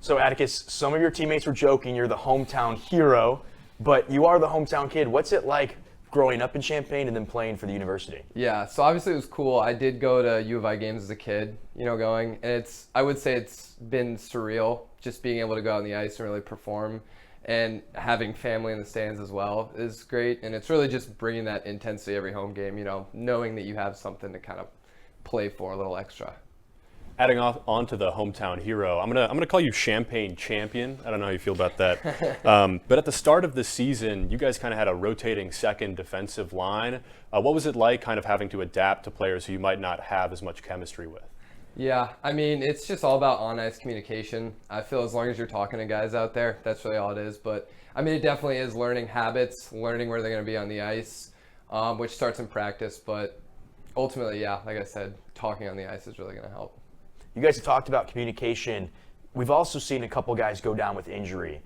So Atticus, some of your teammates were joking you're the hometown hero, but you are the hometown kid. What's it like growing up in Champaign and then playing for the university? Yeah, so obviously it was cool. I did go to U of I games as a kid, going, and I would say it's been surreal just being able to go out on the ice and really perform, and having family in the stands as well is great. And it's really just bringing that intensity every home game, knowing that you have something to kind of play for a little extra. Adding on to the hometown hero, I'm gonna call you Champaign champion. I don't know how you feel about that. But at the start of the season, you guys kind of had a rotating second defensive line. What was it like kind of having to adapt to players who you might not have as much chemistry with? Yeah, it's just all about on-ice communication. I feel as long as you're talking to guys out there, that's really all it is. But, it definitely is learning habits, learning where they're going to be on the ice, which starts in practice. But ultimately, yeah, like I said, talking on the ice is really going to help. You guys have talked about communication. We've also seen a couple guys go down with injury.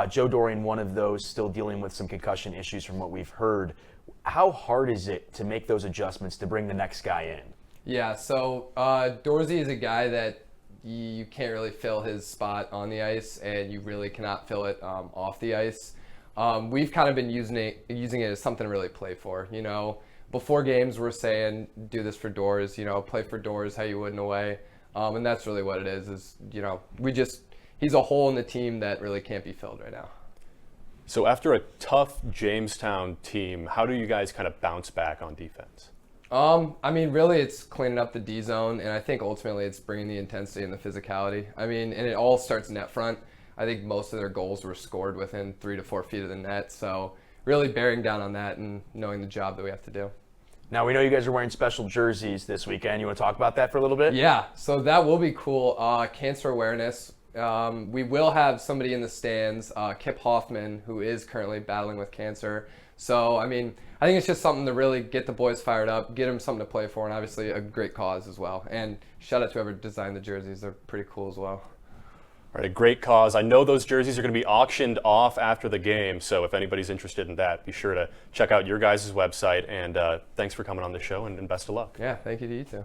Joe Dorian, one of those, still dealing with some concussion issues from what we've heard. How hard is it to make those adjustments to bring the next guy in? Yeah, so Dorsey is a guy that you can't really fill his spot on the ice, and you really cannot fill it off the ice. We've kind of been using it as something to really play for. Before games, we're saying, do this for Doors, play for Doors how you would in a way. And that's really what it is he's a hole in the team that really can't be filled right now. So after a tough Jamestown team, how do you guys kind of bounce back on defense? Really it's cleaning up the D zone, and I think ultimately it's bringing the intensity and the physicality. And it all starts net front. I think most of their goals were scored within 3 to 4 feet of the net. So really bearing down on that and knowing the job that we have to do. Now, we know you guys are wearing special jerseys this weekend. You want to talk about that for a little bit? Yeah, so that will be cool. Cancer awareness. We will have somebody in the stands, Kip Hoffman, who is currently battling with cancer. So, I think it's just something to really get the boys fired up, get them something to play for, and obviously a great cause as well. And shout out to whoever designed the jerseys. They're pretty cool as well. All right, a great cause. I know those jerseys are going to be auctioned off after the game, so if anybody's interested in that, be sure to check out your guys' website. And thanks for coming on the show, and best of luck. Yeah, thank you to you too.